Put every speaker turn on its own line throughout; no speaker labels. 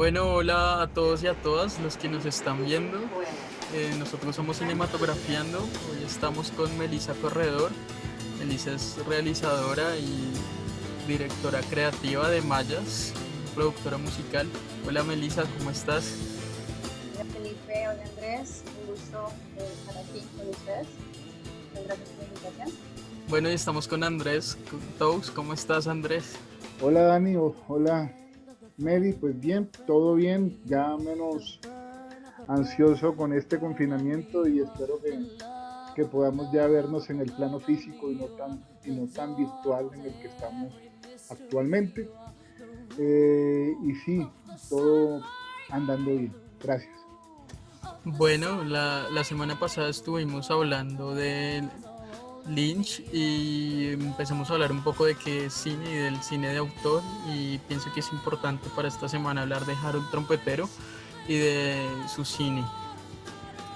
Bueno, hola a todos y a todas los que nos están viendo. Nosotros somos Cinematografiando. Hoy estamos con Melissa Corredor. Melissa es realizadora y directora creativa de Mayas, productora musical. Hola Melissa, ¿cómo estás?
Hola Felipe, hola Andrés, un gusto estar aquí con ustedes. Muchas gracias por la invitación.
Bueno, y estamos con Andrés Tous. ¿Cómo estás, Andrés?
Hola Dani, hola Mary, pues bien, todo bien, ya menos ansioso con este confinamiento y espero que podamos ya vernos en el plano físico y no tan virtual en el que estamos actualmente. Y sí, todo andando bien, gracias.
Bueno, la semana pasada estuvimos hablando de Lynch y empezamos a hablar un poco de qué es cine y del cine de autor, y pienso que es importante para esta semana hablar de Harold Trompetero y de su cine.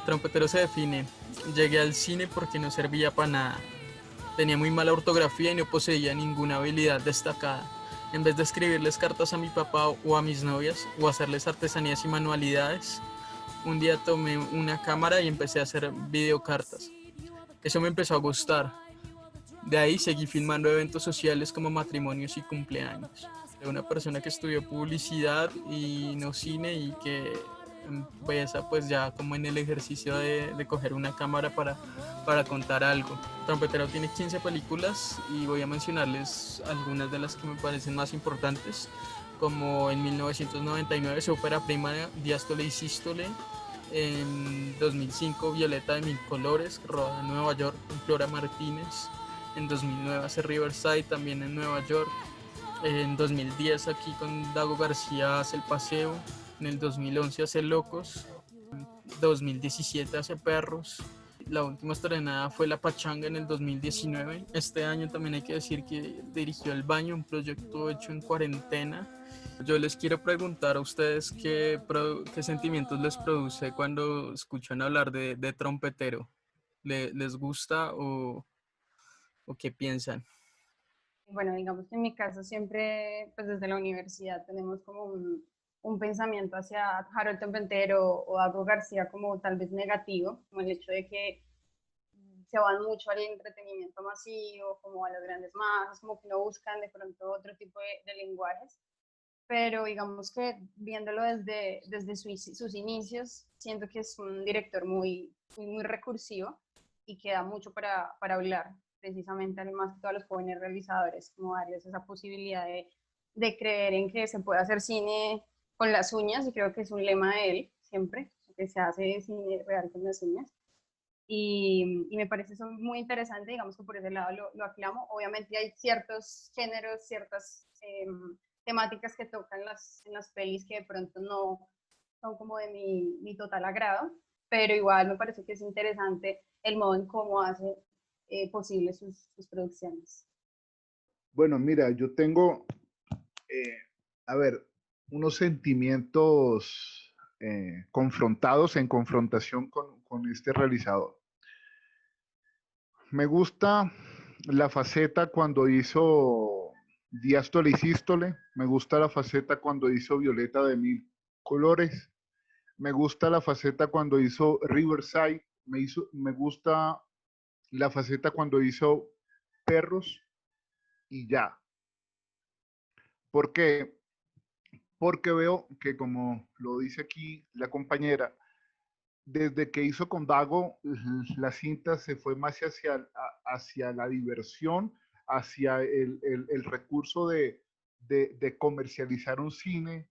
Trompetero se define: llegué al cine porque no servía para nada. Tenía muy mala ortografía y no poseía ninguna habilidad destacada. En vez de escribirles cartas a mi papá o a mis novias o hacerles artesanías y manualidades, un día tomé una cámara y empecé a hacer videocartas. Eso me empezó a gustar. De ahí seguí filmando eventos sociales como matrimonios y cumpleaños. De una persona que estudió publicidad y no cine y que empieza pues ya como en el ejercicio de coger una cámara para contar algo. Trompetero tiene 15 películas y voy a mencionarles algunas de las que me parecen más importantes, como en 1999 su ópera prima Diástole y Sístole, en 2005 Violeta de Mil Colores, rodada en Nueva York con Flora Martínez. En 2009 hace Riverside, también en Nueva York. En 2010 aquí con Dago García hace El Paseo. En el 2011 hace Locos. En 2017 hace Perros. La última estrenada fue La Pachanga en el 2019. Este año también hay que decir que dirigió El Baño, un proyecto hecho en cuarentena. Yo les quiero preguntar a ustedes qué sentimientos les produce cuando escuchan hablar de Trompetero. ¿Les gusta o qué piensan?
Bueno, digamos que en mi caso siempre, pues desde la universidad tenemos como un pensamiento hacia Harold Trompetero o Dago García como tal vez negativo, como el hecho de que se van mucho al entretenimiento masivo, como a las grandes masas, como que no buscan de pronto otro tipo de lenguajes. Pero digamos que viéndolo desde sus inicios, siento que es un director muy recursivo y que da mucho para hablar, precisamente además que todos los jóvenes realizadores, como darles esa posibilidad de creer en que se puede hacer cine con las uñas, y creo que es un lema de él siempre, que se hace cine real con las uñas. Y me parece eso muy interesante, digamos que por ese lado lo aclamo. Obviamente hay ciertos géneros, ciertas temáticas que tocan en las pelis que de pronto no son como de mi total agrado, pero igual me parece que es interesante el modo en cómo hace posible sus producciones.
Bueno, mira, yo tengo, eh, a ver, unos sentimientos confrontados en confrontación con este realizador. Me gusta la faceta cuando hizo Diástole y Sístole, me gusta la faceta cuando hizo Violeta de Mil Colores, me gusta la faceta cuando hizo Riverside, me gusta la faceta cuando hizo Perros y ya. ¿Por qué? Porque veo que, como lo dice aquí la compañera, desde que hizo con Dago, la cinta se fue más hacia la diversión, hacia el recurso de comercializar un cine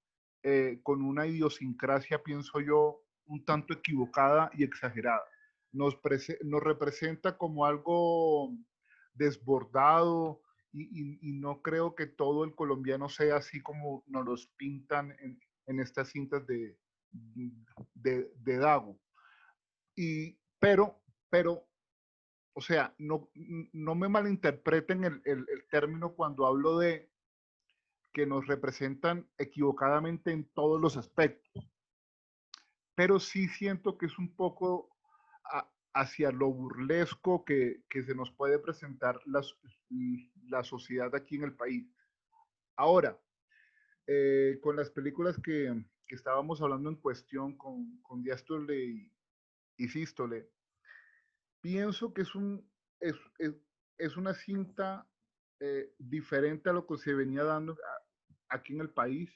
con una idiosincrasia, pienso yo, un tanto equivocada y exagerada. Nos representa como algo desbordado y no creo que todo el colombiano sea así como nos los pintan en estas cintas de Dago. Pero, o sea, no me malinterpreten el término cuando hablo de que nos representan equivocadamente en todos los aspectos, pero sí siento que es un poco hacia lo burlesco que se nos puede presentar la sociedad aquí en el país. Ahora, con las películas que estábamos hablando en cuestión con diástole y sístole, pienso que es una cinta diferente a lo que se venía dando aquí en el país,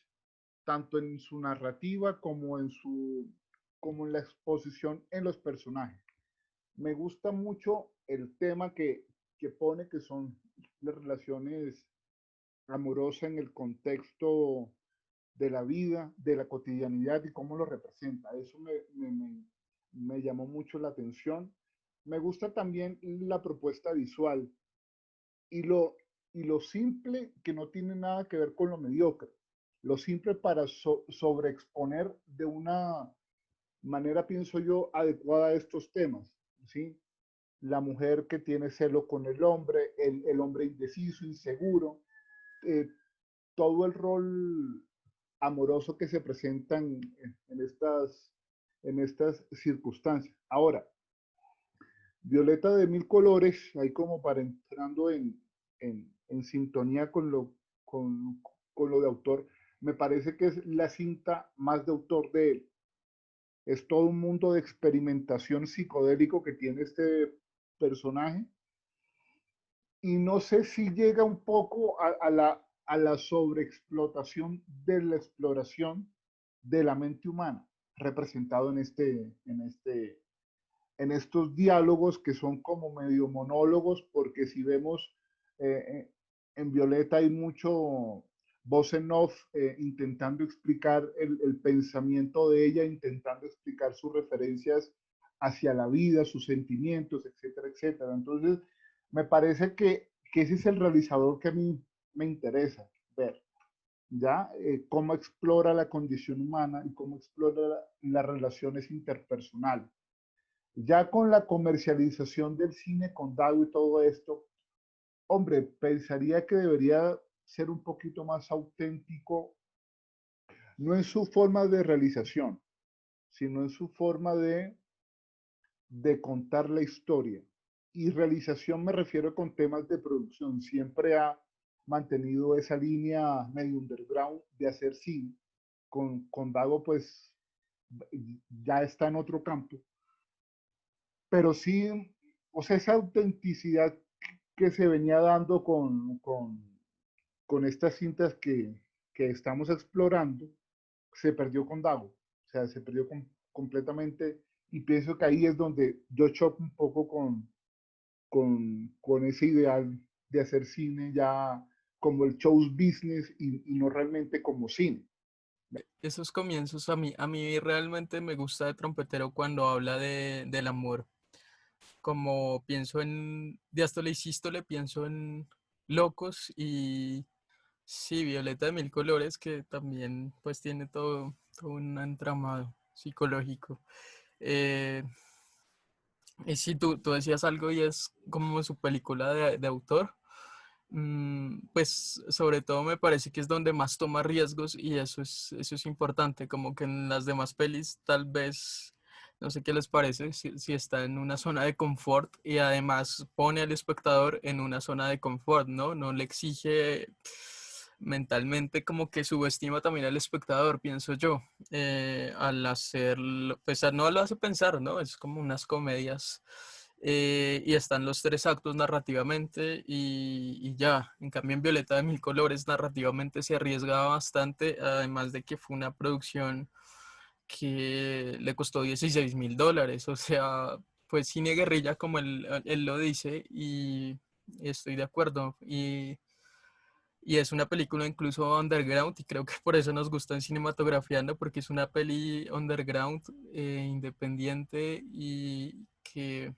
tanto en su narrativa como en la exposición en los personajes. Me gusta mucho el tema que pone, que son las relaciones amorosas en el contexto de la vida, de la cotidianidad y cómo lo representa. Eso me llamó mucho la atención. Me gusta también la propuesta visual y y lo simple, que no tiene nada que ver con lo mediocre. Lo simple para sobreexponer de una manera, pienso yo, adecuada a estos temas, ¿sí? La mujer que tiene celo con el hombre indeciso, inseguro, eh, todo el rol amoroso que se presenta en estas circunstancias. Ahora, Violeta de Mil Colores, ahí como para entrando en sintonía con lo de autor, me parece que es la cinta más de autor de él. Es todo un mundo de experimentación psicodélico que tiene este personaje. Y no sé si llega un poco a la sobreexplotación de la exploración de la mente humana, representado en estos diálogos que son como medio monólogos, porque si vemos en Violeta hay mucho voz en off intentando explicar el pensamiento de ella, intentando explicar sus referencias hacia la vida, sus sentimientos, etcétera, etcétera. Entonces, me parece que ese es el realizador que a mí me interesa ver, ¿ya? Cómo explora la condición humana y cómo explora las relaciones interpersonales. Ya con la comercialización del cine con Dago y todo esto, hombre, pensaría que debería ser un poquito más auténtico, no en su forma de realización, sino en su forma de contar la historia. Y realización me refiero con temas de producción. Siempre ha mantenido esa línea medio underground de hacer cine. Con Dago, pues, ya está en otro campo. Pero sí, o sea, esa autenticidad que se venía dando con estas cintas que estamos explorando, se perdió con Dago. O sea, se perdió completamente. Y pienso que ahí es donde yo choco un poco con ese ideal de hacer cine ya como el show business y no realmente como cine.
Esos comienzos a mí realmente me gusta de Trompetero cuando habla del amor. Como pienso en diástole y sístole, pienso en Locos y sí, Violeta de Mil Colores, que también pues tiene todo un entramado psicológico. Eh, y sí, tú decías algo y es como su película de autor. Pues sobre todo me parece que es donde más toma riesgos y eso es importante, como que en las demás pelis tal vez, no sé qué les parece, si está en una zona de confort y además pone al espectador en una zona de confort, ¿no? No le exige mentalmente como que subestima también al espectador, pienso yo, al hacerlo, pues no lo hace pensar, ¿no? Es como unas comedias y están los tres actos narrativamente y ya. En cambio, en Violeta de Mil Colores, narrativamente se arriesgaba bastante, además de que fue una producción que le costó $16,000. O sea, fue cine guerrilla, como él lo dice, y estoy de acuerdo. Y es una película incluso underground, y creo que por eso nos gusta en cinematografía, ¿no? Porque es una peli underground, independiente y que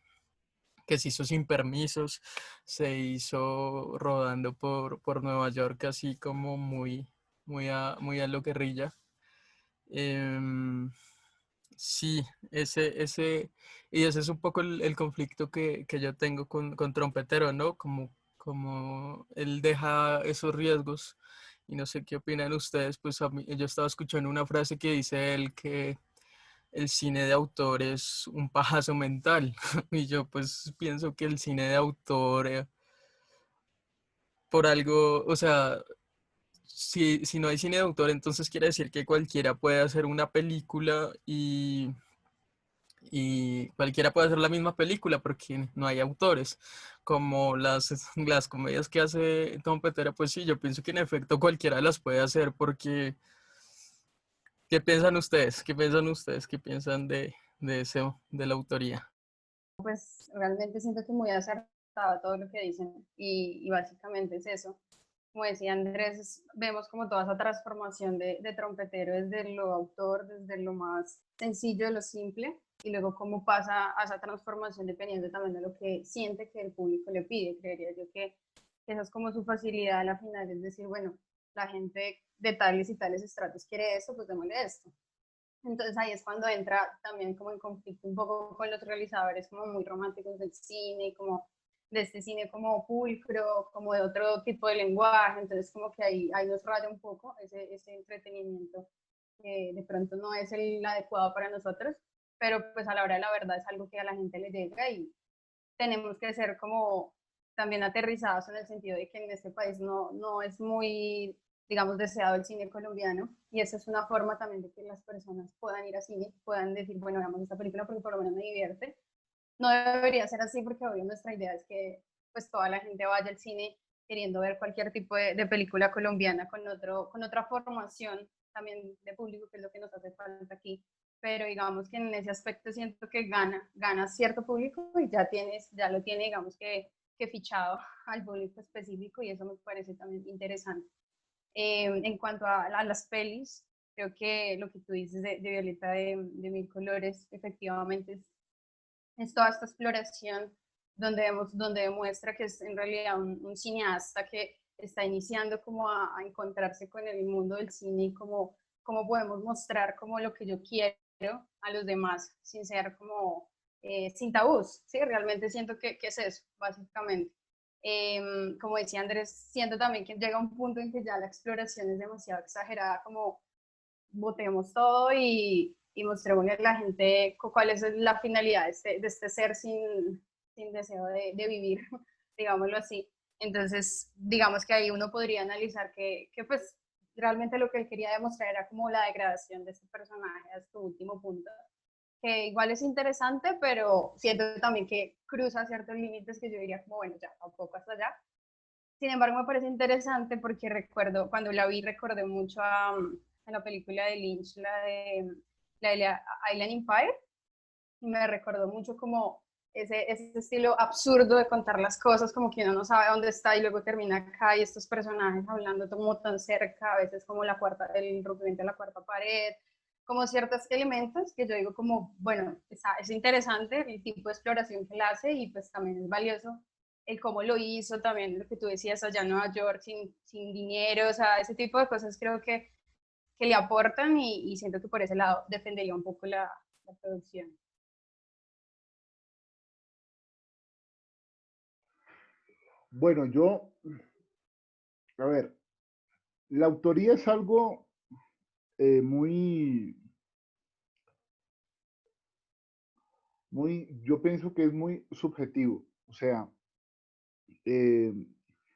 se hizo sin permisos, se hizo rodando por Nueva York, así como muy a lo guerrilla. Em, sí, y ese es un poco el conflicto que yo tengo con Trompetero, ¿no? Como él deja esos riesgos, y no sé qué opinan ustedes, pues yo estaba escuchando una frase que dice él que el cine de autor es un pajazo mental. Y yo pues pienso que el cine de autor, por algo, o sea, si no hay cine de autor, entonces quiere decir que cualquiera puede hacer una película y cualquiera puede hacer la misma película porque no hay autores. Como las comedias que hace Tom Petera, pues sí, yo pienso que en efecto cualquiera las puede hacer porque ¿qué piensan ustedes? ¿Qué piensan ustedes? ¿Qué piensan de eso, de la autoría?
Pues realmente siento que muy acertado todo lo que dicen y básicamente es eso. Como decía Andrés, vemos como toda esa transformación de trompetero desde lo autor, desde lo más sencillo, de lo simple, y luego cómo pasa a esa transformación dependiendo también de lo que siente que el público le pide. Creería yo que esa es como su facilidad a la final, es decir, bueno, la gente de tales y tales estratos quiere esto, pues démosle esto. Entonces ahí es cuando entra también como en conflicto un poco con los realizadores como muy románticos del cine, como de este cine como pulcro, como de otro tipo de lenguaje, entonces como que ahí nos raya un poco ese entretenimiento que de pronto no es el adecuado para nosotros, pero pues a la hora de la verdad es algo que a la gente le llega y tenemos que ser como también aterrizados en el sentido de que en este país no es muy, digamos, deseado el cine colombiano y esa es una forma también de que las personas puedan ir a cine, puedan decir, bueno, veamos esta película porque por lo menos me divierte. No debería ser así porque obvio nuestra idea es que pues toda la gente vaya al cine queriendo ver cualquier tipo de película colombiana con otra formación también de público, que es lo que nos hace falta aquí, pero digamos que en ese aspecto siento que gana cierto público y ya lo tiene, digamos que fichado al público específico y eso me parece también interesante. En cuanto a las pelis, creo que lo que tú dices de Violeta de Mil Colores, efectivamente es toda esta exploración donde demuestra que es en realidad un cineasta que está iniciando como a encontrarse con el mundo del cine y cómo podemos mostrar como lo que yo quiero a los demás sin ser como sin tabús, ¿sí? Realmente siento que es eso, básicamente. Como decía Andrés, siento también que llega un punto en que ya la exploración es demasiado exagerada, como botemos todo y mostremos a la gente cuál es la finalidad de este ser sin deseo de vivir, digámoslo así. Entonces, digamos que ahí uno podría analizar que pues realmente lo que él quería demostrar era como la degradación de este personaje hasta su último punto, que igual es interesante, pero siento también que cruza ciertos límites que yo diría como, bueno, ya, tampoco hasta allá. Sin embargo, me parece interesante porque recuerdo, cuando la vi, recordé mucho a la película de Lynch, la de Island Empire, y me recordó mucho como ese estilo absurdo de contar las cosas, como que uno no sabe dónde está y luego termina acá y estos personajes hablando como tan cerca, a veces como el rompimiento de la cuarta pared, como ciertos elementos que yo digo como, bueno, es interesante el tipo de exploración que él hace y pues también es valioso el cómo lo hizo, también lo que tú decías allá en Nueva York sin dinero, o sea, ese tipo de cosas creo que le aportan y siento que por ese lado defendería un poco la producción.
Bueno, a ver, la autoría es algo muy, yo pienso que es muy subjetivo, o sea, eh,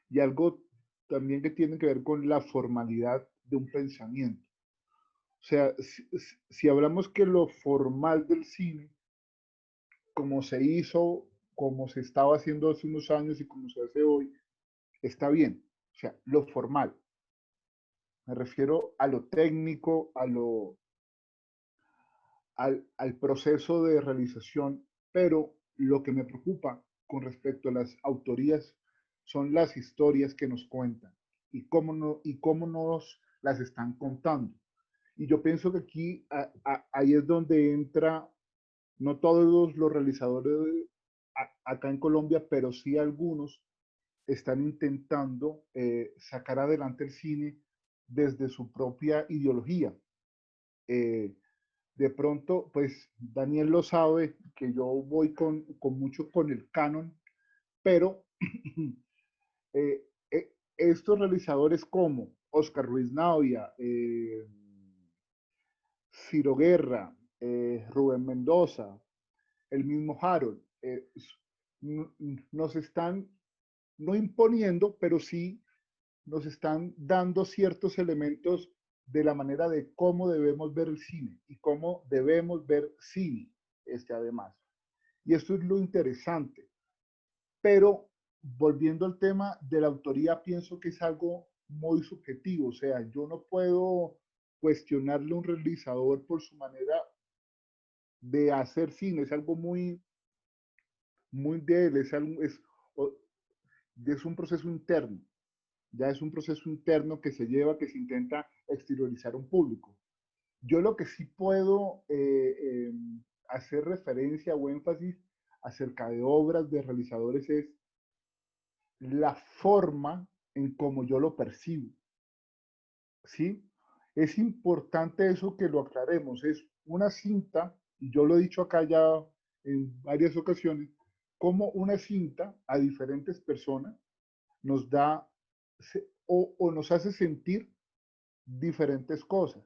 y algo también que tiene que ver con la formalidad de un pensamiento. O sea, si hablamos que lo formal del cine, como se hizo, como se estaba haciendo hace unos años y como se hace hoy, está bien. O sea, lo formal. Me refiero a lo técnico, al proceso de realización, pero lo que me preocupa con respecto a las autorías son las historias que nos cuentan y cómo nos las están contando. Y yo pienso que aquí, ahí es donde entra, no todos los realizadores acá en Colombia, pero sí algunos están intentando sacar adelante el cine desde su propia ideología. Eh, de pronto, pues Daniel lo sabe, que yo voy mucho con el canon, pero eh, estos realizadores como Oscar Ruiz Navia, Ciro Guerra, Rubén Mendoza, el mismo Harold, nos están no imponiendo, pero sí nos están dando ciertos elementos de la manera de cómo debemos ver el cine y cómo debemos ver cine, además. Y esto es lo interesante. Pero volviendo al tema de la autoría, pienso que es algo muy subjetivo. O sea, yo no puedo cuestionarle a un realizador por su manera de hacer cine. Es algo muy, muy de él. Es un proceso interno. Ya es un proceso interno que se lleva, que se intenta exteriorizar a un público. Yo lo que sí puedo hacer referencia o énfasis acerca de obras de realizadores es la forma en cómo yo lo percibo, ¿sí? Es importante eso que lo aclaremos. Es una cinta, y yo lo he dicho acá ya en varias ocasiones, como una cinta a diferentes personas nos da o nos hace sentir diferentes cosas.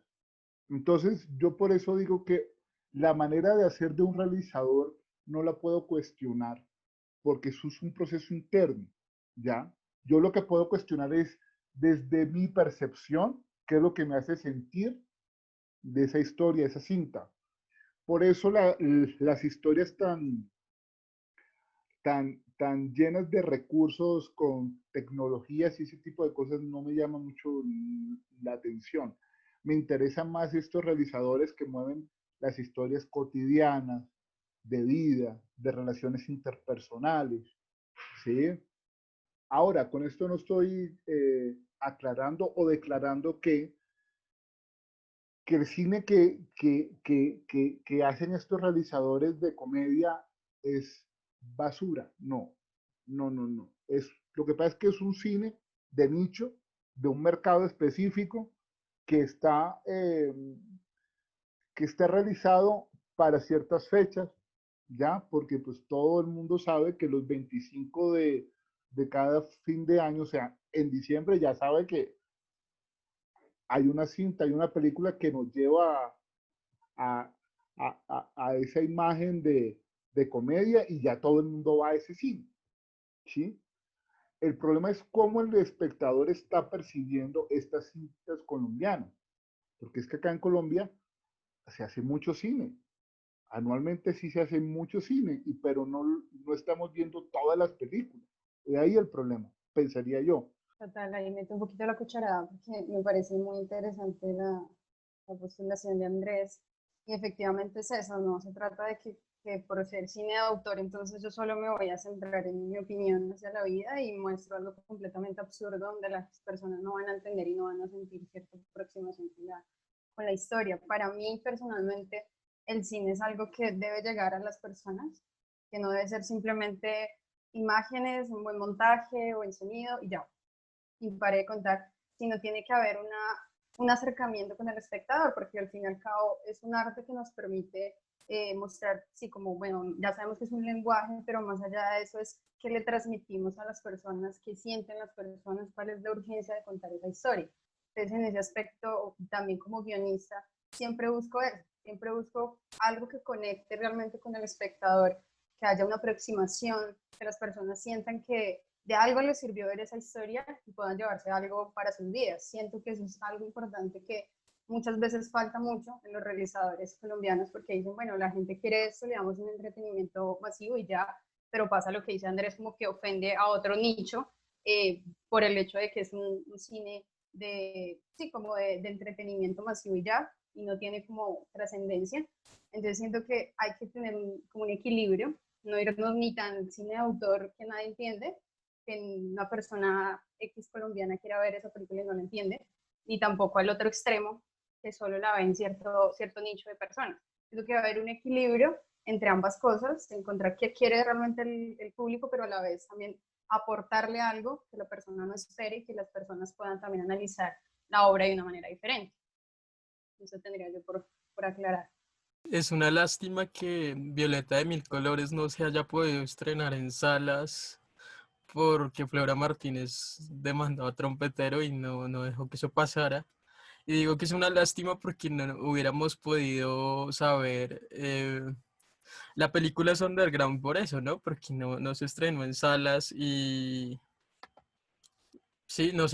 Entonces, yo por eso digo que la manera de hacer de un realizador no la puedo cuestionar, porque eso es un proceso interno, ¿ya? Yo lo que puedo cuestionar es desde mi percepción, qué es lo que me hace sentir de esa historia, de esa cinta. Por eso las historias tan llenas de recursos con tecnologías y ese tipo de cosas no me llaman mucho la atención. Me interesan más estos realizadores que mueven las historias cotidianas, de vida, de relaciones interpersonales, ¿sí? Ahora, con esto no estoy aclarando o declarando que el cine que hacen estos realizadores de comedia es basura. No, no, no, no. Lo que pasa es que es un cine de nicho, de un mercado específico que que está realizado para ciertas fechas, ¿ya? Porque pues todo el mundo sabe que los 25 de cada fin de año, o sea, en diciembre ya sabe que hay una cinta, hay una película que nos lleva a, a esa imagen de comedia y ya todo el mundo va a ese cine, ¿sí? El problema es cómo el espectador está percibiendo estas cintas colombianas, porque es que acá en Colombia se hace mucho cine, anualmente sí se hace mucho cine, pero no estamos viendo todas las películas. De ahí el problema, pensaría yo.
Total, ahí meto un poquito la cucharada porque me parece muy interesante la postulación de Andrés. Y efectivamente es eso, no se trata de que por ser cine de autor, entonces yo solo me voy a centrar en mi opinión hacia la vida y muestro algo completamente absurdo donde las personas no van a entender y no van a sentir cierta aproximación con la historia. Para mí personalmente el cine es algo que debe llegar a las personas, que no debe ser simplemente imágenes, un buen montaje o el sonido y ya, y pare de contar, sino tiene que haber un acercamiento con el espectador, porque al fin y al cabo es un arte que nos permite mostrar, sí, como, bueno, ya sabemos que es un lenguaje, pero más allá de eso es que le transmitimos a las personas, que sienten las personas, cuál es la urgencia de contar esa historia. Entonces, en ese aspecto, también como guionista, siempre busco eso, siempre busco algo que conecte realmente con el espectador, que haya una aproximación, que las personas sientan que de algo les sirvió ver esa historia y puedan llevarse algo para sus vidas. Siento que eso es algo importante que muchas veces falta mucho en los realizadores colombianos porque dicen, bueno, la gente quiere esto, le damos un entretenimiento masivo y ya, pero pasa lo que dice Andrés, como que ofende a otro nicho por el hecho de que es un cine sí, como de entretenimiento masivo y ya, y no tiene como trascendencia. Entonces siento que hay que tener como un equilibrio, no irnos ni tan cine de autor que nadie entiende, que una persona X colombiana quiera ver esa película y no la entiende, ni tampoco al otro extremo, que solo la ve en cierto nicho de personas. Creo que va a haber un equilibrio entre ambas cosas, encontrar qué quiere realmente el público, pero a la vez también aportarle algo que la persona no espere y que las personas puedan también analizar la obra de una manera diferente. Eso tendría yo por aclarar.
Es una lástima que Violeta de Mil Colores no se haya podido estrenar en salas porque Flora Martínez demandó a Trompetero y no dejó que eso pasara. Y digo que es una lástima porque no hubiéramos podido saber. La película es underground por eso, ¿no? Porque no se estrenó en salas y sí, no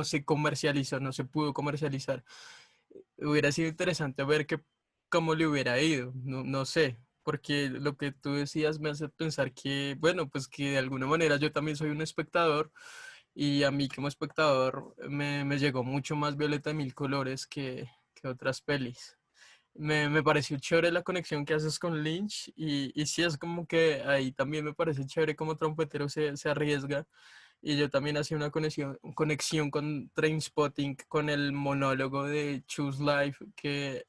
se comercializó, no se pudo comercializar. Hubiera sido interesante ver cómo le hubiera ido, no sé, porque lo que tú decías me hace pensar que, bueno, pues que de alguna manera yo también soy un espectador y a mí como espectador me llegó mucho más Violeta de Mil Colores que otras pelis. Me pareció chévere la conexión que haces con Lynch y sí es como que ahí también me parece chévere como trompetero se arriesga y yo también hacía una conexión con Trainspotting, con el monólogo de Choose Life que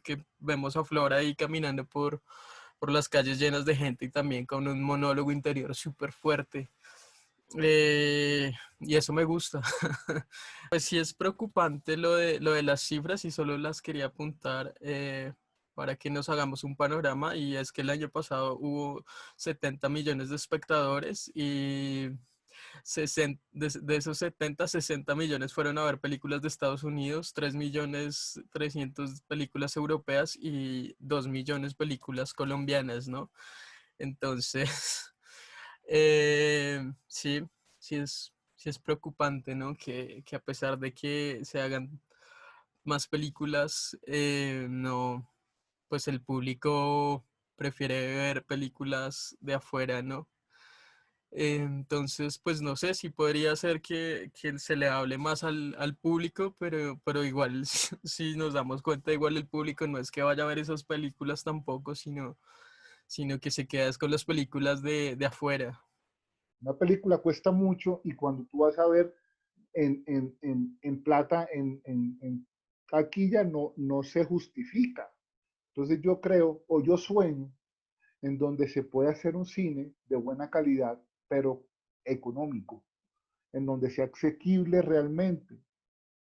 que vemos a Flora ahí caminando por las calles llenas de gente y también con un monólogo interior súper fuerte. Y eso me gusta. Pues sí es preocupante lo de las cifras y solo las quería apuntar para que nos hagamos un panorama y es que el año pasado hubo 70 millones de espectadores y de esos 70, 60 millones fueron a ver películas de Estados Unidos, 3 millones 300 películas europeas y 2 millones películas colombianas, ¿no? Entonces, sí, sí es preocupante, ¿no? Que a pesar de que se hagan más películas, no, pues el público prefiere ver películas de afuera, ¿no? Entonces, pues no sé si podría ser que se le hable más al público, pero igual si nos damos cuenta, igual el público no es que vaya a ver esas películas tampoco, sino que se queda es con las películas de afuera.
Una película cuesta mucho y cuando tú vas a ver en plata, en taquilla, no se justifica. Entonces yo creo o yo sueño en donde se puede hacer un cine de buena calidad, pero económico, en donde sea asequible realmente,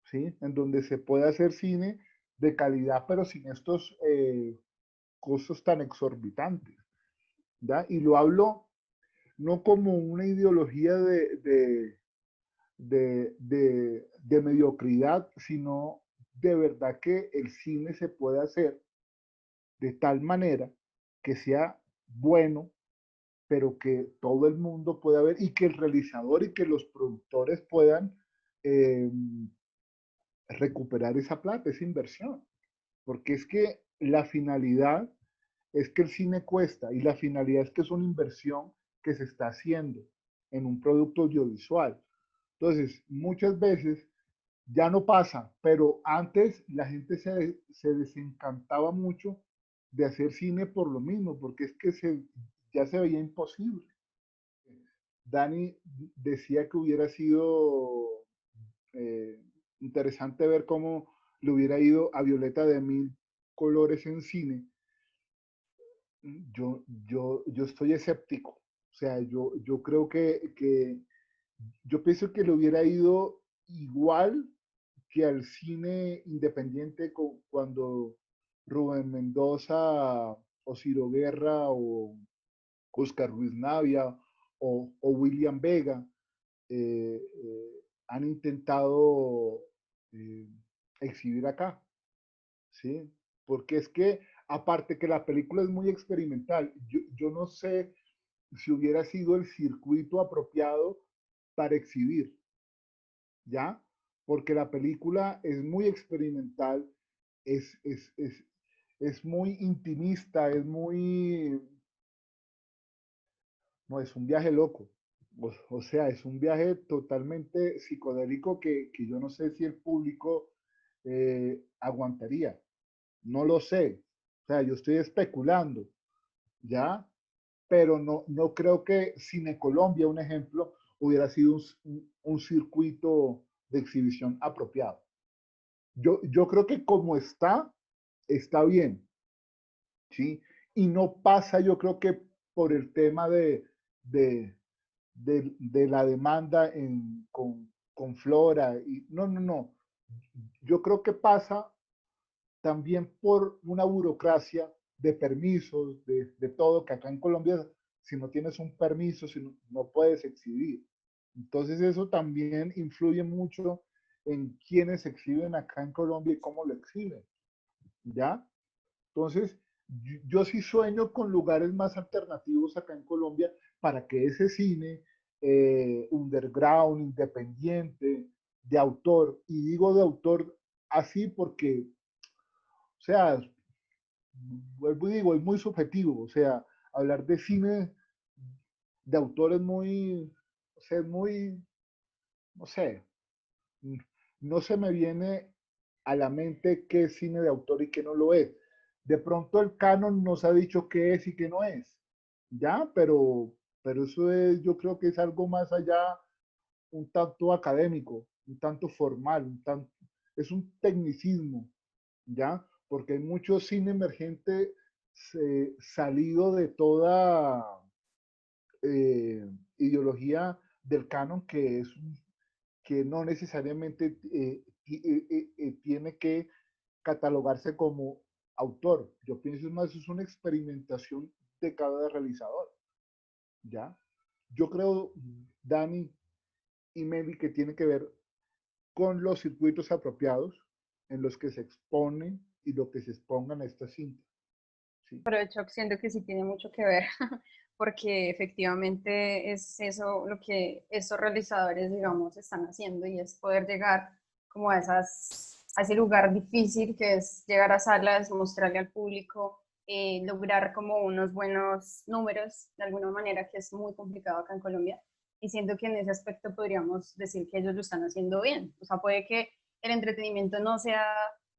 ¿sí? En donde se pueda hacer cine de calidad, pero sin estos costos tan exorbitantes, ¿ya? Y lo hablo no como una ideología de mediocridad, sino de verdad que el cine se puede hacer de tal manera que sea bueno, pero que todo el mundo pueda ver y que el realizador y que los productores puedan eh, recuperar esa plata, esa inversión. Porque es que la finalidad es que el cine cuesta y la finalidad es que es una inversión que se está haciendo en un producto audiovisual. Entonces, muchas veces ya no pasa, pero antes la gente se desencantaba mucho de hacer cine por lo mismo, porque es que ya se veía imposible. Dani decía que hubiera sido eh, interesante ver cómo le hubiera ido a Violeta de Mil Colores en cine. Yo estoy escéptico. O sea, yo creo yo pienso que le hubiera ido igual que al cine independiente cuando Rubén Mendoza o Ciro Guerra o Oscar Ruiz Navia o William Vega han intentado eh, exhibir acá, ¿sí? Porque es que, aparte que la película es muy experimental, yo no sé si hubiera sido el circuito apropiado para exhibir, ¿ya? Porque la película es muy experimental, es, es, es, es muy intimista, no, es un viaje loco. O sea, es un viaje totalmente psicodélico que yo no sé si el público aguantaría. No lo sé. O sea, yo estoy especulando, ¿ya? Pero no creo que Cine Colombia, un ejemplo, hubiera sido un circuito de exhibición apropiado. Yo creo que como está bien, ¿sí? Y no pasa, yo creo que por el tema de, de la demanda con Flora. Y, no. Yo creo que pasa también por una burocracia de permisos, de todo, que acá en Colombia, si no tienes un permiso, si no puedes exhibir. Entonces eso también influye mucho en quienes exhiben acá en Colombia y cómo lo exhiben, ¿ya? Entonces, yo sí sueño con lugares más alternativos acá en Colombia para que ese cine underground, independiente, de autor. Y digo de autor así porque, o sea, vuelvo y digo, es muy subjetivo. O sea, hablar de cine de autor es muy, o sea, es muy, no sé, no se me viene a la mente qué es cine de autor y qué no lo es. De pronto el canon nos ha dicho qué es y qué no es, ¿ya? Pero eso es, yo creo que es algo más allá, un tanto académico, un tanto formal, es un tecnicismo, ¿ya? Porque hay mucho cine emergente salido de toda ideología del canon que no necesariamente tiene que catalogarse como autor. Yo pienso más, es una experimentación de cada realizador, ¿ya? Yo creo, Dani y Mary, que tiene que ver con los circuitos apropiados en los que se exponen y lo que se expongan a esta cinta, ¿sí?
Pero de hecho siento que sí tiene mucho que ver, porque efectivamente es eso lo que esos realizadores, digamos, están haciendo y es poder llegar como a ese lugar difícil que es llegar a salas, mostrarle al público, lograr como unos buenos números, de alguna manera, que es muy complicado acá en Colombia. Y siento que en ese aspecto podríamos decir que ellos lo están haciendo bien. O sea, puede que el entretenimiento no sea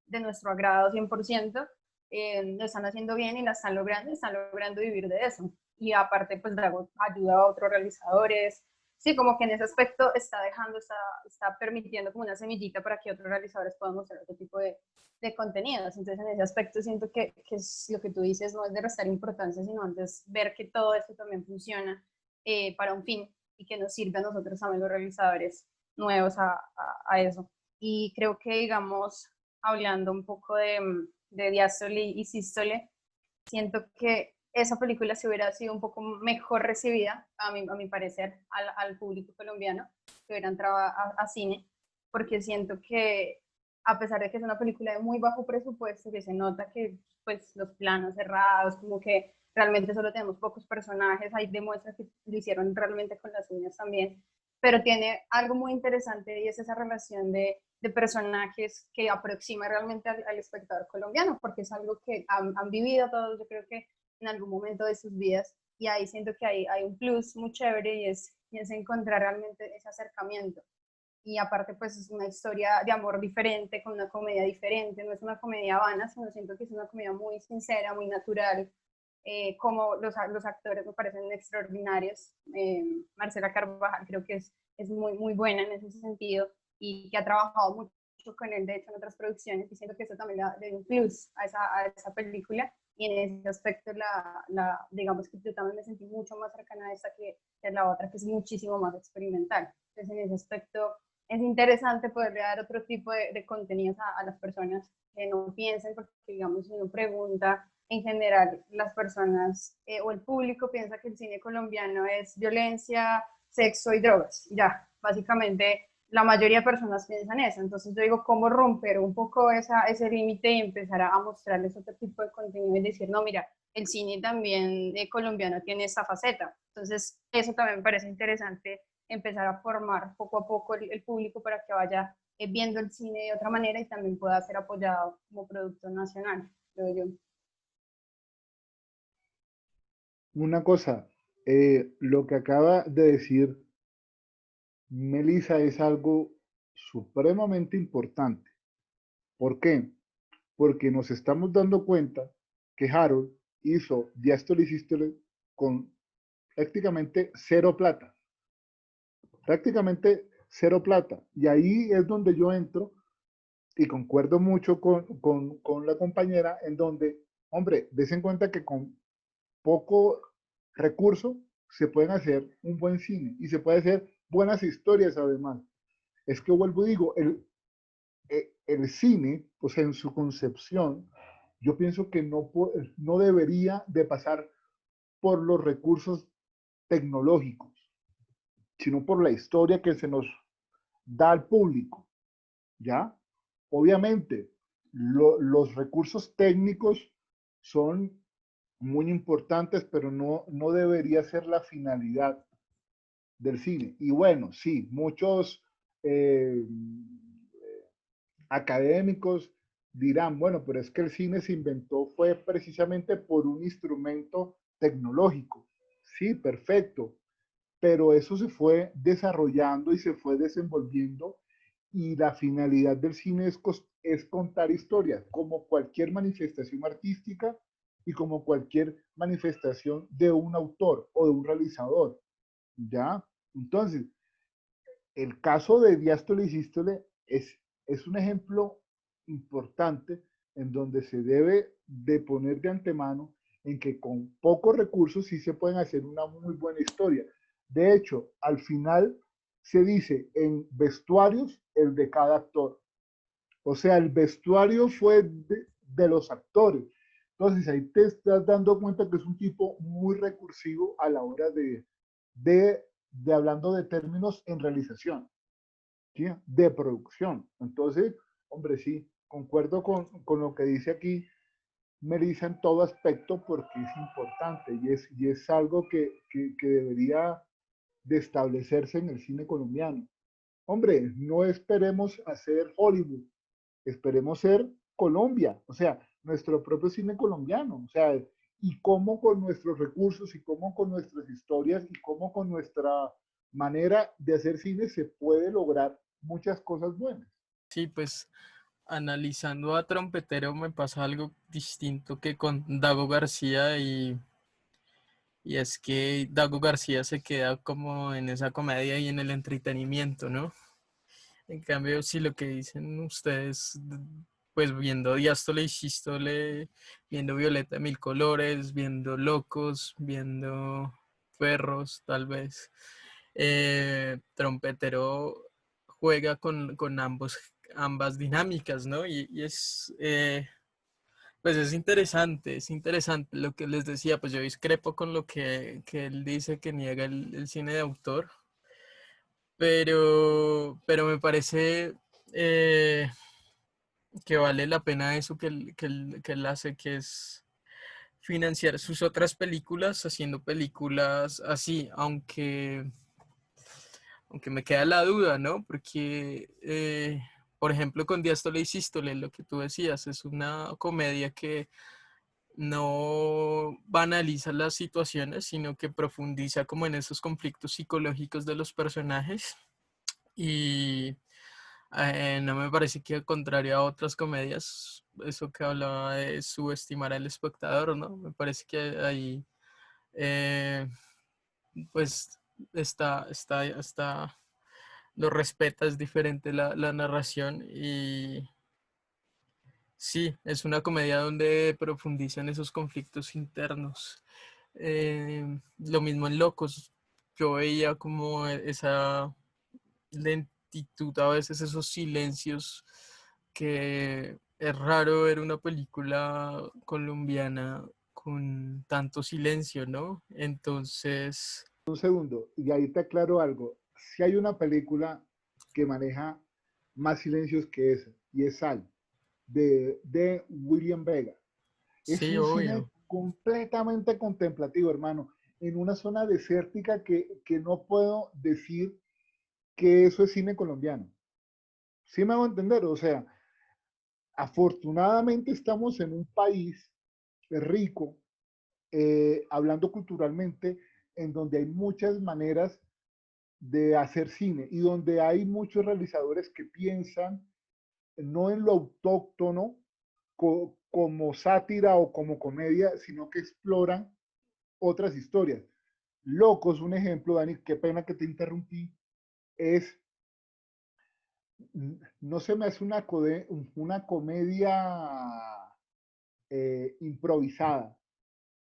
de nuestro agrado 100%, lo están haciendo bien y la están logrando vivir de eso. Y aparte, pues Drago ayuda a otros realizadores. Sí, como que en ese aspecto está dejando, está permitiendo como una semillita para que otros realizadores puedan mostrar otro tipo de contenidos. Entonces, en ese aspecto siento que es lo que tú dices, no es de restar importancia, sino antes ver que todo esto también funciona para un fin y que nos sirve a nosotros también los realizadores nuevos a eso. Y creo que, digamos, hablando un poco de diástole y sístole, siento que esa película se hubiera sido un poco mejor recibida, a mi parecer, al público colombiano que hubiera entrado a cine, porque siento que a pesar de que es una película de muy bajo presupuesto, que se nota que pues los planos cerrados, como que realmente solo tenemos pocos personajes, ahí demuestra que lo hicieron realmente con las uñas también, pero tiene algo muy interesante y es esa relación de personajes que aproxima realmente al espectador colombiano, porque es algo que han vivido todos, yo creo que en algún momento de sus vidas, y ahí siento que hay un plus muy chévere y es encontrar realmente ese acercamiento. Y aparte, pues es una historia de amor diferente, con una comedia diferente, no es una comedia vana, sino siento que es una comedia muy sincera, muy natural, como los actores me parecen extraordinarios. Marcela Carvajal creo que es muy, muy buena en ese sentido y que ha trabajado mucho con él, de hecho, en otras producciones, y siento que eso también le da un plus a esa película, y en ese aspecto, digamos que yo también me sentí mucho más cercana a esta que la otra, que es muchísimo más experimental. Entonces, en ese aspecto, es interesante poderle dar otro tipo de contenidos a las personas que no piensen, porque, digamos, si uno pregunta, en general, las personas o el público piensa que el cine colombiano es violencia, sexo y drogas. Ya, básicamente la mayoría de personas piensan eso. Entonces yo digo, ¿cómo romper un poco ese límite y empezar a mostrarles otro tipo de contenido y decir, no, mira, el cine también colombiano tiene esta faceta? Entonces eso también me parece interesante, empezar a formar poco a poco el público para que vaya viendo el cine de otra manera y también pueda ser apoyado como producto nacional, creo yo.
Una cosa, lo que acaba de decir Melissa es algo supremamente importante. ¿Por qué? Porque nos estamos dando cuenta que Harold hizo Diástole y Sístole con prácticamente cero plata. Prácticamente cero plata. Y ahí es donde yo entro y concuerdo mucho con la compañera en donde, hombre, des en cuenta que con poco recurso se pueden hacer un buen cine y se puede hacer buenas historias además. Es que vuelvo y digo, el cine, pues en su concepción, yo pienso que no debería de pasar por los recursos tecnológicos, sino por la historia que se nos da al público, ¿ya? Obviamente, los recursos técnicos son muy importantes, pero no debería ser la finalidad del cine. Y bueno, sí, muchos eh, académicos dirán, bueno, pero es que el cine se inventó fue precisamente por un instrumento tecnológico. Sí, perfecto, pero eso se fue desarrollando y se fue desenvolviendo y la finalidad del cine es contar historias, como cualquier manifestación artística y como cualquier manifestación de un autor o de un realizador, ¿ya? Entonces, el caso de Diástole y Sístole es un ejemplo importante en donde se debe de poner de antemano en que con pocos recursos sí se pueden hacer una muy buena historia. De hecho, al final se dice en vestuarios el de cada actor. O sea, el vestuario fue de los actores. Entonces ahí te estás dando cuenta que es un tipo muy recursivo a la hora de hablando de términos en realización, ¿sí? De producción. Entonces, hombre, sí, concuerdo con lo que dice aquí Melissa en todo aspecto porque es importante y es algo que debería de establecerse en el cine colombiano. Hombre, no esperemos hacer Hollywood, esperemos ser Colombia, o sea, nuestro propio cine colombiano, o sea, y cómo con nuestros recursos y cómo con nuestras historias y cómo con nuestra manera de hacer cine se puede lograr muchas cosas buenas.
Sí, pues analizando a Trompetero me pasa algo distinto que con Dago García y es que Dago García se queda como en esa comedia y en el entretenimiento, ¿no? En cambio, si lo que dicen ustedes, pues viendo Diástole y Sístole, viendo Violeta de Mil Colores, viendo Locos, viendo Perros, tal vez, Trompetero juega con ambas dinámicas, ¿no? Y pues es interesante lo que les decía, pues yo discrepo con lo que él dice que niega el cine de autor, pero me parece eh, que vale la pena eso que él hace, que es financiar sus otras películas haciendo películas así, aunque me queda la duda, ¿no? Porque, por ejemplo, con Diástole y Sístole, lo que tú decías, es una comedia que no banaliza las situaciones, sino que profundiza como en esos conflictos psicológicos de los personajes. Y no me parece que al contrario a otras comedias, eso que hablaba de subestimar al espectador, ¿no? Me parece que ahí, eh, pues, lo respeta, es diferente la narración y sí, es una comedia donde profundizan esos conflictos internos. Lo mismo en Locos, yo veía como esa lentitud, a veces esos silencios, que es raro ver una película colombiana con tanto silencio, ¿no? Entonces,
Un segundo, y ahí te aclaro algo. Si hay una película que maneja más silencios que esa, y es Sal, de William Vega. Es
sí,
un cine
obvio.
completamente contemplativo, hermano, en una zona desértica que no puedo decir que eso es cine colombiano. ¿Sí me hago entender? O sea, afortunadamente estamos en un país rico, hablando culturalmente, en donde hay muchas maneras de hacer cine y donde hay muchos realizadores que piensan no en lo autóctono como sátira o como comedia, sino que exploran otras historias. Locos, un ejemplo, Dani, qué pena que te interrumpí, es, no se me hace una comedia improvisada,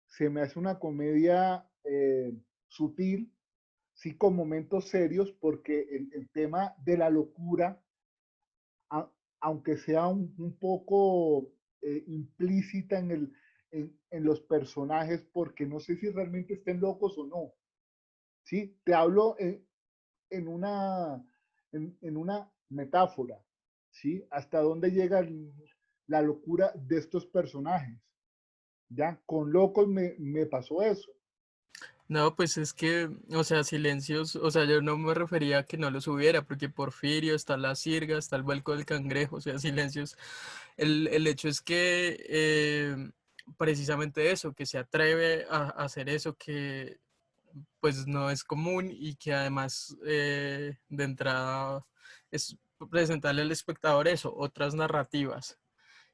se me hace una comedia sutil, sí con momentos serios, porque el tema de la locura, a, aunque sea un poco implícita en los personajes, porque no sé si realmente estén locos o no. ¿Sí? Te hablo en una, en una metáfora, ¿sí? Hasta dónde llega la locura de estos personajes. ¿Ya? Con Locos me pasó eso.
No, pues es que, o sea, silencios, o sea, yo no me refería a que no los hubiera, porque Porfirio, está la sirga, está el vuelco del cangrejo, o sea, silencios. El hecho es que precisamente eso, que se atreve a hacer eso que pues no es común y que además de entrada es presentarle al espectador eso, otras narrativas.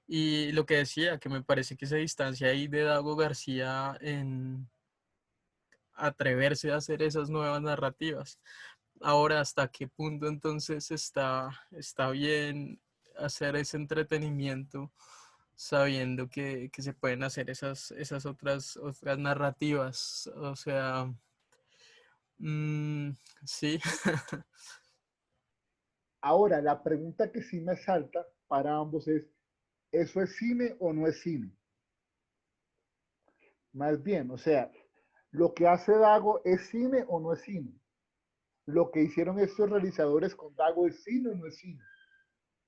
Y lo que decía, que me parece que se distancia ahí de Dago García en atreverse a hacer esas nuevas narrativas. Ahora, ¿hasta qué punto entonces está bien hacer ese entretenimiento sabiendo que se pueden hacer esas otras narrativas? O sea, sí.
Ahora, la pregunta que sí me salta para ambos es, ¿eso es cine o no es cine? Más bien, o sea, ¿lo que hace Dago es cine o no es cine? Lo que hicieron estos realizadores con Dago es cine o no es cine.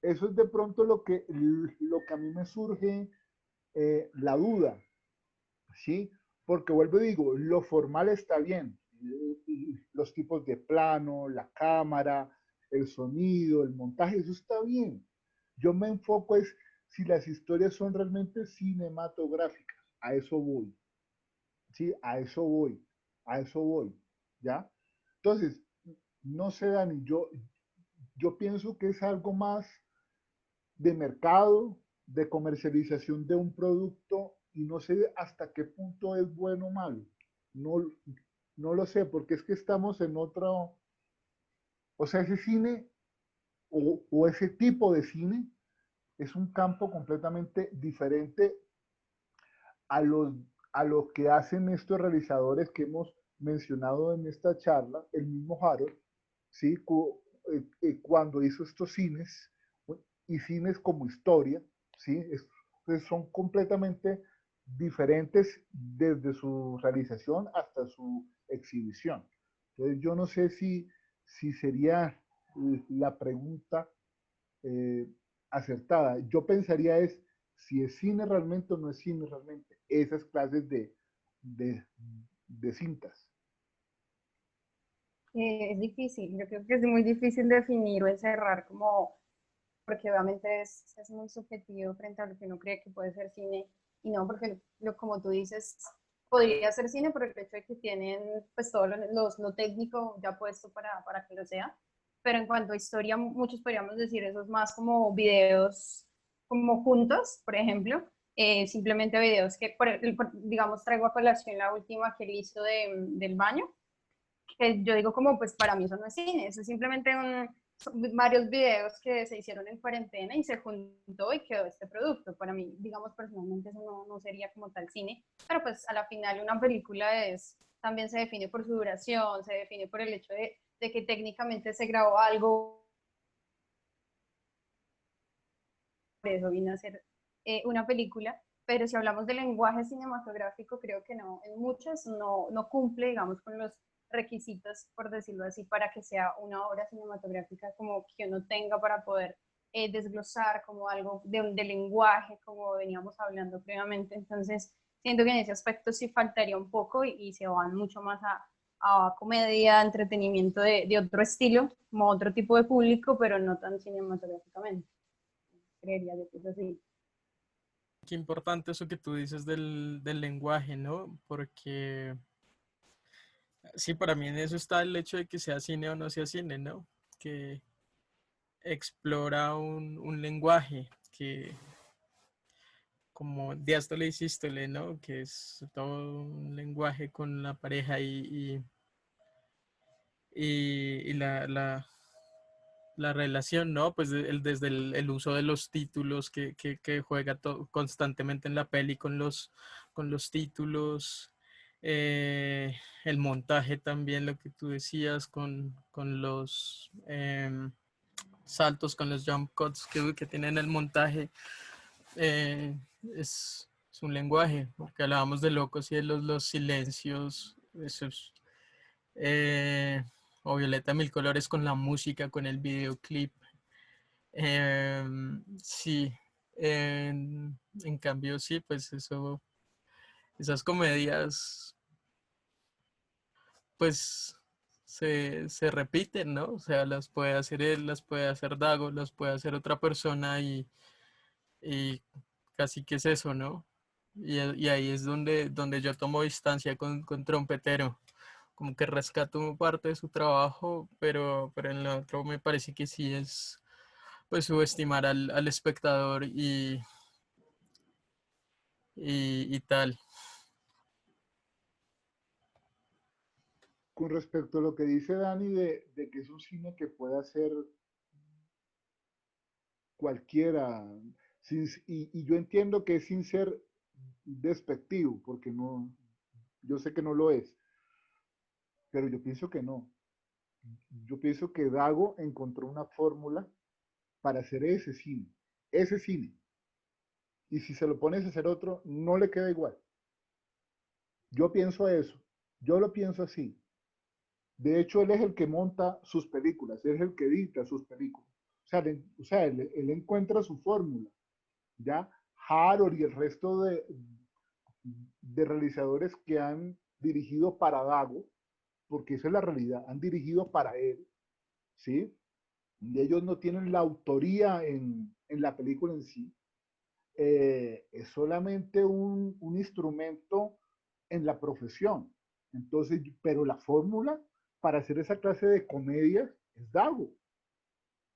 Eso es de pronto lo que a mí me surge la duda, ¿sí? Porque vuelvo y digo, lo formal está bien, los tipos de plano, la cámara, el sonido, el montaje, eso está bien. Yo me enfoco es si las historias son realmente cinematográficas, a eso voy, ¿sí? A eso voy, ¿ya? Entonces, no sé, Dani, yo pienso que es algo más de mercado, de comercialización de un producto y no sé hasta qué punto es bueno o malo. No, no lo sé, porque es que estamos en otro, o sea, ese cine o ese tipo de cine es un campo completamente diferente a los, a lo que hacen estos realizadores que hemos mencionado en esta charla, el mismo Harold, ¿sí? Cuando hizo estos cines y cines como historia, ¿sí? Son completamente diferentes desde su realización hasta su exhibición. Entonces yo no sé si sería la pregunta eh, acertada. Yo pensaría es si es cine realmente o no es cine realmente. Esas clases de, de cintas.
Es difícil, yo creo que es muy difícil definir o encerrar como, porque obviamente es muy subjetivo frente a lo que uno cree que puede ser cine y no, porque como tú dices, podría ser cine por el hecho de que tienen pues todo lo técnico ya puesto para que lo sea, pero en cuanto a historia, muchos podríamos decir eso es más como videos como juntos, por ejemplo, simplemente videos que, digamos, traigo a colación la última que él hizo del baño, que yo digo como, pues para mí eso no es cine, eso es simplemente varios videos que se hicieron en cuarentena y se juntó y quedó este producto. Para mí, digamos, personalmente eso no sería como tal cine, pero pues a la final una película también se define por su duración, se define por el hecho de que técnicamente se grabó algo, por eso vino a ser una película, pero si hablamos de lenguaje cinematográfico, creo que no, en muchas no cumple, digamos, con los requisitos, por decirlo así, para que sea una obra cinematográfica como que uno tenga para poder desglosar como algo de lenguaje, como veníamos hablando previamente. Entonces, siento que en ese aspecto sí faltaría un poco y se van mucho más a comedia, entretenimiento de otro estilo, como otro tipo de público, pero no tan cinematográficamente. Creería yo que es así.
Qué importante eso que tú dices del lenguaje, ¿no? Porque sí, para mí en eso está el hecho de que sea cine o no sea cine, ¿no? Que explora un lenguaje que, como diástole y sístole, ¿no? Que es todo un lenguaje con la pareja y la relación, ¿no? Pues desde el uso de los títulos que juega constantemente en la peli con los títulos, el montaje también, lo que tú decías, con los saltos, con los jump cuts que tienen el montaje, eh, es un lenguaje, porque hablábamos de locos y de los silencios, eso es eh, o Violeta Mil Colores con la música, con el videoclip. Sí, en cambio sí, pues eso, esas comedias pues se repiten, ¿no? O sea, las puede hacer él, las puede hacer Dago, las puede hacer otra persona y casi que es eso, ¿no? Y ahí es donde yo tomo distancia con Trompetero, como que rescato parte de su trabajo, pero en lo otro me parece que sí es pues subestimar al espectador y tal.
Con respecto a lo que dice Dani de que es un cine que puede hacer cualquiera, y yo entiendo que es sin ser despectivo, porque no, yo sé que no lo es, pero yo pienso que no. Yo pienso que Dago encontró una fórmula para hacer ese cine, y si se lo pones a hacer otro, no le queda igual. Yo pienso eso, yo lo pienso así. De hecho, él es el que monta sus películas, él es el que edita sus películas. Él encuentra su fórmula. Ya Harold y el resto de realizadores que han dirigido para Dago, porque esa es la realidad, han dirigido para él, ¿sí? Y ellos no tienen la autoría en la película en sí. Es solamente un instrumento en la profesión. Entonces, pero la fórmula para hacer esa clase de comedias es Dago,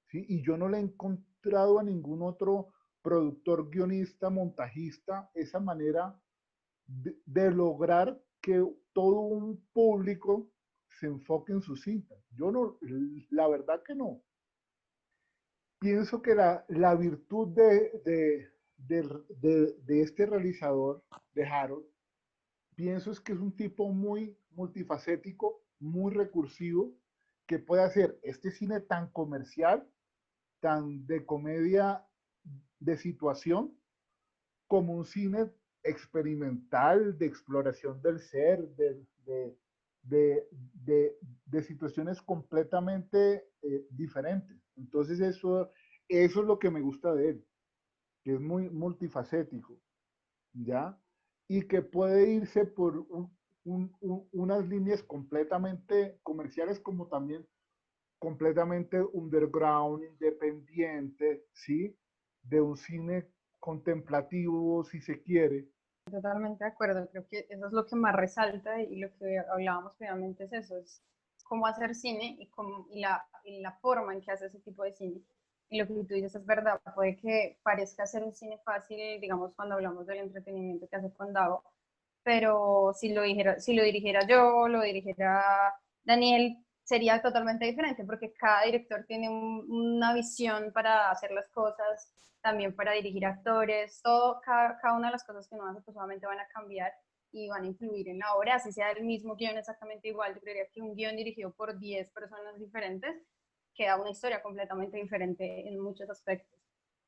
¿sí? Y yo no le he encontrado a ningún otro productor, guionista, montajista, esa manera de lograr que todo un público se enfoque en su cinta. Yo no, la verdad que no. Pienso que la virtud de este realizador, de Harold, pienso es que es un tipo muy multifacético, muy recursivo, que puede hacer este cine tan comercial, tan de comedia de situación, como un cine experimental, de exploración del ser, de, de situaciones completamente diferentes. Entonces eso es lo que me gusta de él, que es muy multifacético, ¿ya? Y que puede irse por unas líneas completamente comerciales como también completamente underground, independiente, ¿sí? De un cine contemplativo, si se quiere.
Totalmente de acuerdo, creo que eso es lo que más resalta y lo que hablábamos previamente es eso, es cómo hacer cine y la forma en que hace ese tipo de cine. Y lo que tú dices es verdad, puede que parezca ser un cine fácil, digamos, cuando hablamos del entretenimiento que hace Condado, pero si lo dirigiera yo, lo dirigiera Daniel, sería totalmente diferente porque cada director tiene una visión para hacer las cosas, también para dirigir actores, cada una de las cosas que uno hace pues obviamente van a cambiar y van a influir en la obra, así sea el mismo guión exactamente igual, yo creería que un guión dirigido por 10 personas diferentes queda una historia completamente diferente en muchos aspectos,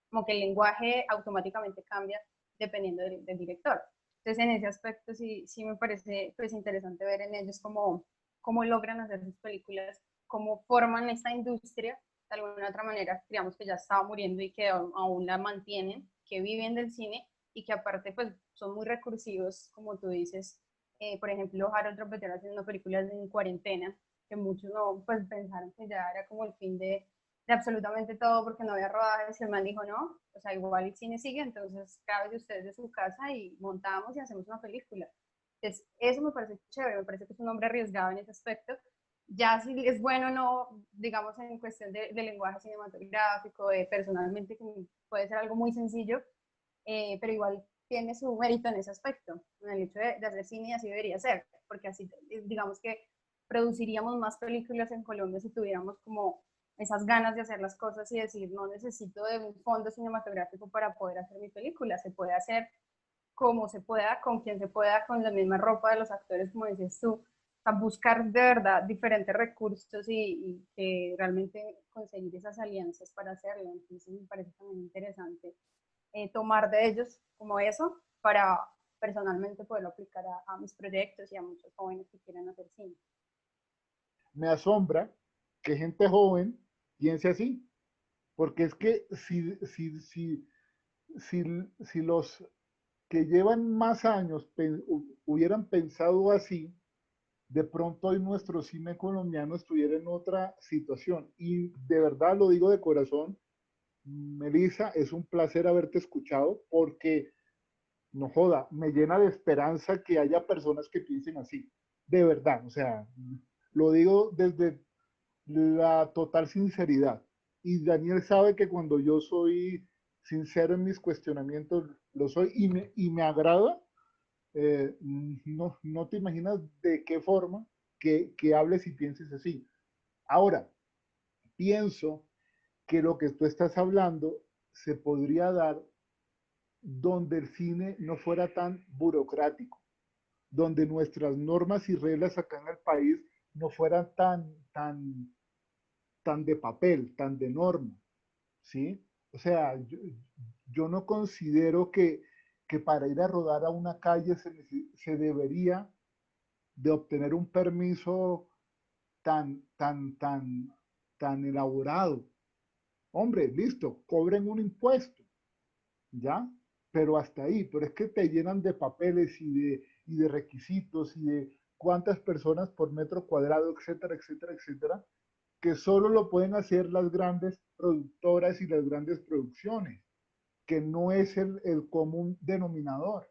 como que el lenguaje automáticamente cambia dependiendo del director. Entonces, en ese aspecto sí me parece pues, interesante ver en ellos cómo logran hacer sus películas, cómo forman esta industria de alguna otra manera, digamos que ya estaba muriendo y que aún la mantienen, que viven del cine y que aparte pues son muy recursivos, como tú dices. Por ejemplo, Harold Trompetero haciendo películas en cuarentena, que muchos no pues pensaron que ya era como el fin de absolutamente todo porque no había rodajes y el man dijo no, o sea, igual el cine sigue, entonces cada vez ustedes de su casa y montamos y hacemos una película. Entonces, eso me parece chévere, me parece que es un hombre arriesgado en ese aspecto. Ya si es bueno o no, digamos, en cuestión de lenguaje cinematográfico, personalmente, que puede ser algo muy sencillo, pero igual tiene su mérito en ese aspecto, en el hecho de hacer cine y así debería ser, porque así, digamos que produciríamos más películas en Colombia si tuviéramos como esas ganas de hacer las cosas y decir, no necesito de un fondo cinematográfico para poder hacer mi película, se puede hacer como se pueda, con quien se pueda, con la misma ropa de los actores, como dices tú, a buscar de verdad diferentes recursos y que realmente conseguir esas alianzas para hacerlo. Entonces me parece también interesante tomar de ellos como eso para personalmente poderlo aplicar a mis proyectos y a muchos jóvenes que quieran hacer cine.
Me asombra que gente joven piense así, porque es que si, si los que llevan más años hubieran pensado así, de pronto hoy nuestro cine colombiano estuviera en otra situación. Y de verdad lo digo de corazón, Melissa, es un placer haberte escuchado porque, no joda, me llena de esperanza que haya personas que piensen así. De verdad, o sea, lo digo desde la total sinceridad. Y Daniel sabe que cuando yo soy sincero en mis cuestionamientos, lo soy y me agrada. No, no te imaginas de qué forma que hables y pienses así. Ahora, pienso que lo que tú estás hablando se podría dar donde el cine no fuera tan burocrático, donde nuestras normas y reglas acá en el país no fueran tan de papel, tan de norma, ¿sí? O sea, yo no considero que para ir a rodar a una calle se debería de obtener un permiso tan elaborado. Hombre, listo, cobren un impuesto, ¿ya? Pero hasta ahí, pero es que te llenan de papeles y de requisitos y de cuántas personas por metro cuadrado, etcétera, etcétera, etcétera, que solo lo pueden hacer las grandes productoras y las grandes producciones, que no es el común denominador,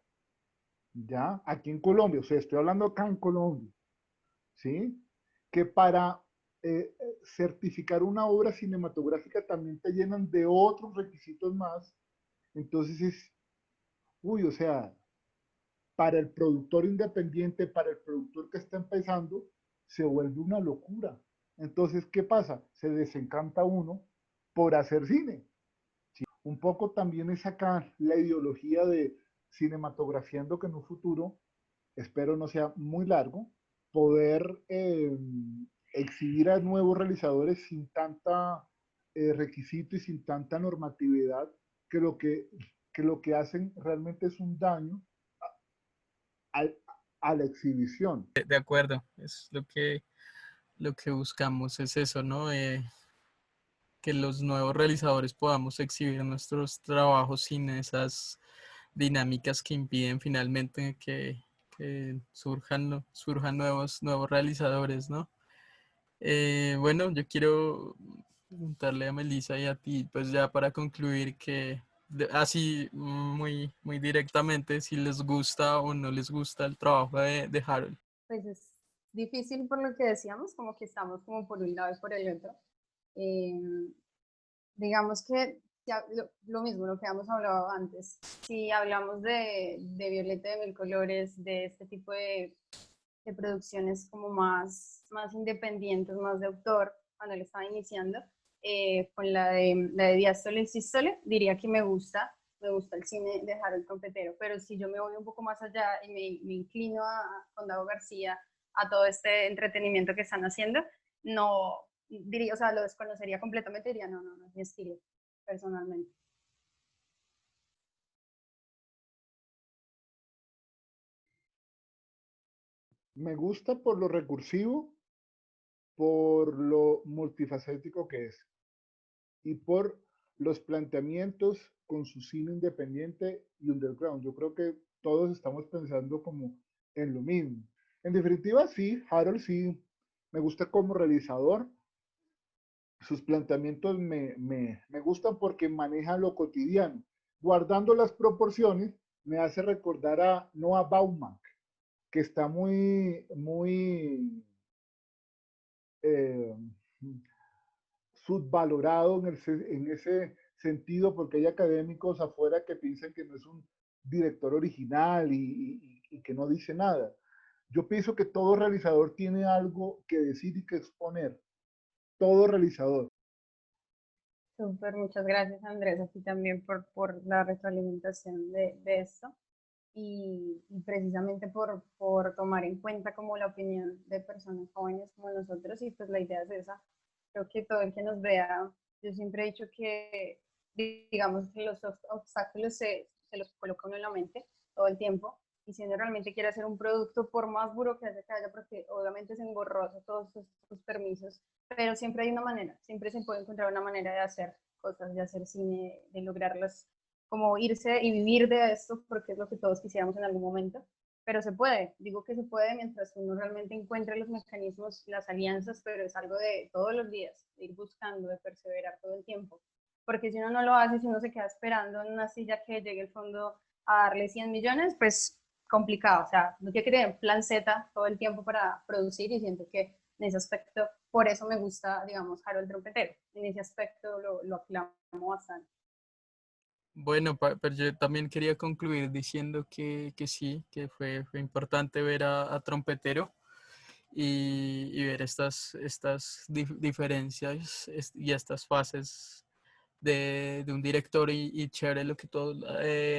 ¿ya? Aquí en Colombia, o sea, estoy hablando acá en Colombia, ¿sí? Que para certificar una obra cinematográfica también te llenan de otros requisitos más. Entonces es, uy, o sea, para el productor independiente, para el productor que está empezando, se vuelve una locura. Entonces, ¿qué pasa? Se desencanta uno por hacer cine. ¿Sí? Un poco también es acá la ideología de cinematografiando que en un futuro, espero no sea muy largo, poder exhibir a nuevos realizadores sin tanta requisito y sin tanta normatividad que lo que hacen realmente es un daño a, a la exhibición.
De acuerdo, es lo que buscamos, es eso, ¿no? Que los nuevos realizadores podamos exhibir nuestros trabajos sin esas dinámicas que impiden finalmente que surjan, surjan nuevos realizadores, ¿no? Bueno, yo quiero preguntarle a Melissa y a ti, pues ya para concluir, que así muy directamente, si les gusta o no les gusta el trabajo de Harold.
Pues es difícil por lo que decíamos, como que estamos como por un lado y por el otro. Eh, digamos que ya, lo mismo, lo que hemos hablado antes. Si hablamos de Violeta de Mil Colores, de este tipo de producciones como más independientes, más de autor, cuando él estaba iniciando, con la de Diástole y Sístole, diría que me gusta el cine de Harold Trompetero, pero si yo me voy un poco más allá y me inclino con Dago García, a todo este entretenimiento que están haciendo, no diría, o sea, lo desconocería completamente, diría, no, no, no es mi estilo, personalmente.
Me gusta por lo recursivo, por lo multifacético que es y por los planteamientos con su cine independiente y underground. Yo creo que todos estamos pensando como en lo mismo. En definitiva, sí, Harold sí, me gusta como realizador. Sus planteamientos me gustan porque manejan lo cotidiano. Guardando las proporciones, me hace recordar a Noah Baumbach, que está muy eh, subvalorado en ese sentido, porque hay académicos afuera que piensan que no es un director original y que no dice nada. Yo pienso que todo realizador tiene algo que decir y que exponer. Todo realizador.
Súper, muchas gracias Andrés, a ti también por la retroalimentación de esto y precisamente por tomar en cuenta como la opinión de personas jóvenes como nosotros y pues la idea es esa. Creo que todo el que nos vea, yo siempre he dicho que digamos que los obstáculos se los coloca uno en la mente todo el tiempo y si uno realmente quiere hacer un producto, por más burocracia que haya, porque obviamente es engorroso todos sus permisos, pero siempre hay una manera, siempre se puede encontrar una manera de hacer cosas, de hacer cine, de lograrlas, como irse y vivir de esto, porque es lo que todos quisiéramos en algún momento. pero se puede, digo que se puede mientras uno realmente encuentre los mecanismos, las alianzas, pero es algo de todos los días, de ir buscando, de perseverar todo el tiempo, porque si uno no lo hace, si uno se queda esperando en una silla que llegue el fondo a darle 100 millones, pues complicado, o sea, no tiene que tener plan Z todo el tiempo para producir y siento que en ese aspecto, por eso me gusta, digamos, Harold Trompetero, en ese aspecto lo aclamo bastante.
Bueno, pero yo también quería concluir diciendo que sí, que fue importante ver a Trompetero y ver estas diferencias y estas fases de un director y chévere lo que tú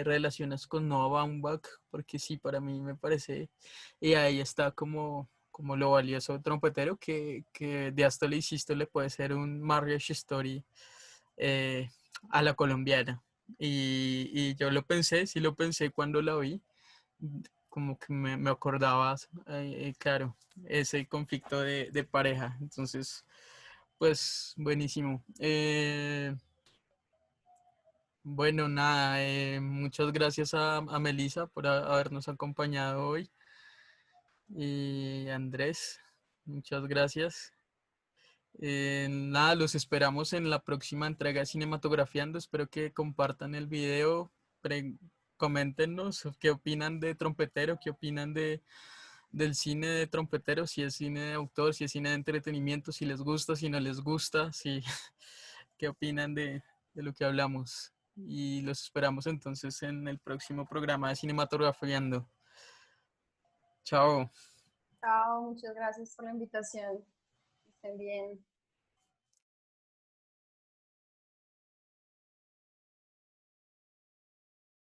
relacionas con Noah Baumbach, porque sí, para mí me parece, y ahí está como lo valioso de Trompetero, que de hasta le hiciste le puede ser un marriage story eh, a la colombiana. Y yo lo pensé, sí lo pensé cuando la vi, como que me acordaba, claro, ese conflicto de pareja. Entonces, pues buenísimo. Bueno, nada, muchas gracias a Melissa por habernos acompañado hoy. Y Andrés, muchas gracias. Nada, los esperamos en la próxima entrega de Cinematografiando. Espero que compartan el video. Coméntenos qué opinan de Trompetero, qué opinan del cine de Trompetero, si es cine de autor, si es cine de entretenimiento, si les gusta, si no les gusta, si, qué opinan de lo que hablamos. Y los esperamos entonces en el próximo programa de Cinematografiando. Chao.
Chao, muchas gracias por la invitación. Estén bien.